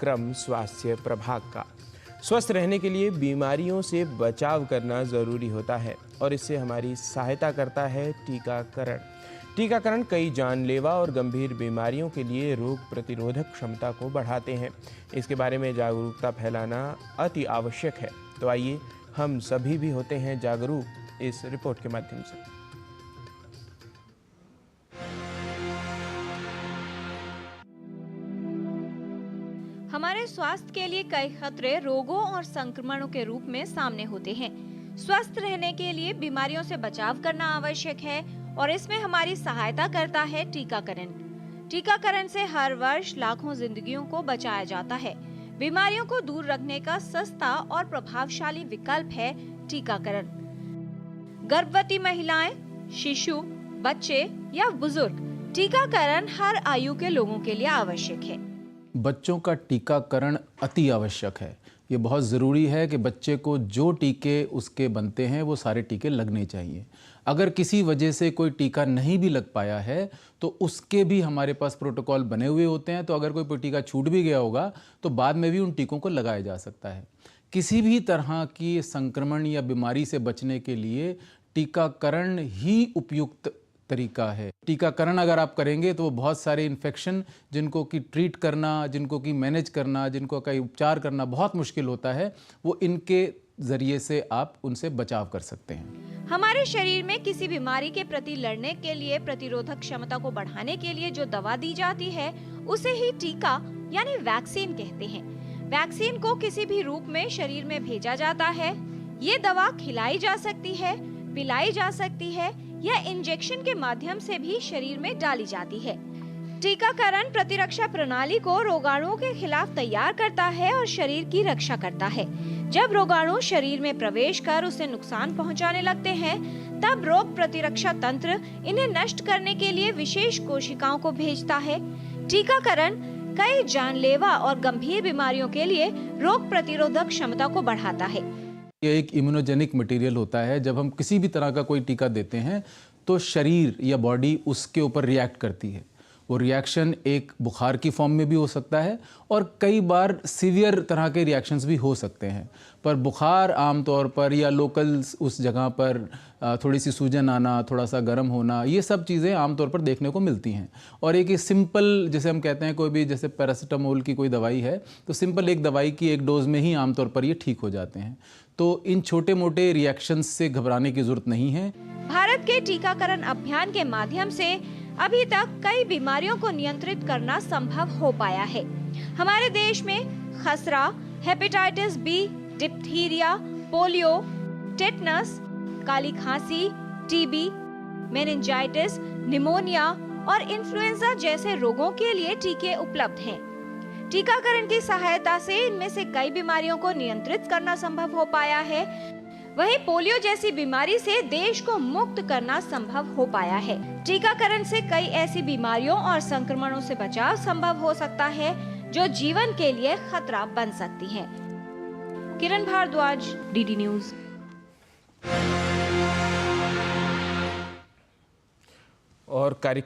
क्रम स्वास्थ्य प्रभाग का। स्वस्थ रहने के लिए बीमारियों से बचाव करना ज़रूरी होता है और इससे हमारी सहायता करता है टीकाकरण। टीकाकरण कई जानलेवा और गंभीर बीमारियों के लिए रोग प्रतिरोधक क्षमता को बढ़ाते हैं। इसके बारे में जागरूकता फैलाना अति आवश्यक है। तो आइए हम सभी भी होते हैं जागरूक इस रिपोर्ट के माध्यम से। हमारे स्वास्थ्य के लिए कई खतरे रोगों और संक्रमणों के रूप में सामने होते हैं। स्वस्थ रहने के लिए बीमारियों से बचाव करना आवश्यक है और इसमें हमारी सहायता करता है टीकाकरण। टीकाकरण से हर वर्ष लाखों जिंदगियों को बचाया जाता है। बीमारियों को दूर रखने का सस्ता और प्रभावशाली विकल्प है टीकाकरण। गर्भवती महिलाएं, शिशु, बच्चे या बुजुर्ग, टीकाकरण हर आयु के लोगों के लिए आवश्यक है। बच्चों का टीकाकरण अति आवश्यक है। ये बहुत ज़रूरी है कि बच्चे को जो टीके उसके बनते हैं वो सारे टीके लगने चाहिए। अगर किसी वजह से कोई टीका नहीं भी लग पाया है तो उसके भी हमारे पास प्रोटोकॉल बने हुए होते हैं। तो अगर कोई टीका छूट भी गया होगा तो बाद में भी उन टीकों को लगाया जा सकता है। किसी भी तरह की संक्रमण या बीमारी से बचने के लिए टीकाकरण ही उपयुक्त तरीका है। टीकाकरण अगर आप करेंगे तो वो बहुत सारे इन्फेक्शन जिनको कि ट्रीट करना, जिनको कि मैनेज करना, जिनको का उपचार करना बहुत मुश्किल होता है, वो इनके जरिए से आप उनसे बचाव कर सकते हैं। हमारे शरीर में किसी बीमारी के प्रति लड़ने के लिए प्रतिरोधक क्षमता को बढ़ाने के लिए जो दवा दी जाती है उसे ही टीका यानी वैक्सीन कहते हैं। वैक्सीन को किसी भी रूप में शरीर में भेजा जाता है। ये दवा खिलाई जा सकती है, पिलाई जा सकती है या इंजेक्शन के माध्यम से भी शरीर में डाली जाती है। टीकाकरण प्रतिरक्षा प्रणाली को रोगाणुओं के खिलाफ तैयार करता है और शरीर की रक्षा करता है। जब रोगाणु शरीर में प्रवेश कर उसे नुकसान पहुंचाने लगते हैं, तब रोग प्रतिरक्षा तंत्र इन्हें नष्ट करने के लिए विशेष कोशिकाओं को भेजता है। टीकाकरण कई जानलेवा और गंभीर बीमारियों के लिए रोग प्रतिरोधक क्षमता को बढ़ाता है। ये एक इम्यूनोजेनिक मटेरियल होता है। जब हम किसी भी तरह का कोई टीका देते हैं तो शरीर या बॉडी उसके ऊपर रिएक्ट करती है। वो रिएक्शन एक बुखार की फॉर्म में भी हो सकता है और कई बार सीवियर तरह के रिएक्शंस भी हो सकते हैं। पर बुखार आमतौर पर या लोकल उस जगह पर थोड़ी सी सूजन आना, थोड़ा सा गर्म होना, ये सब चीज़ें आमतौर पर देखने को मिलती हैं। और एक सिंपल, जैसे हम कहते हैं कोई भी जैसे पैरासीटामोल की कोई दवाई है तो सिंपल एक दवाई की एक डोज में ही आमतौर पर ये ठीक हो जाते हैं। तो इन छोटे मोटे रिएक्शंस से घबराने की जरूरत नहीं है। भारत के टीकाकरण अभियान के माध्यम से अभी तक कई बीमारियों को नियंत्रित करना संभव हो पाया है। हमारे देश में खसरा, hepatitis B, diphtheria, polio, tetanus, काली खांसी, टीबी, मेनिंजाइटिस, निमोनिया और इन्फ्लुएंजा जैसे रोगों के लिए टीके उपलब्ध हैं। टीकाकरण की सहायता से इनमें से कई बीमारियों को नियंत्रित करना संभव हो पाया है। वहीं पोलियो जैसी बीमारी से देश को मुक्त करना संभव हो पाया है। टीकाकरण से कई ऐसी बीमारियों और संक्रमणों से बचाव संभव हो सकता है जो जीवन के लिए खतरा बन सकती हैं। किरण भारद्वाज, डीडी न्यूज। और कार्यक्रम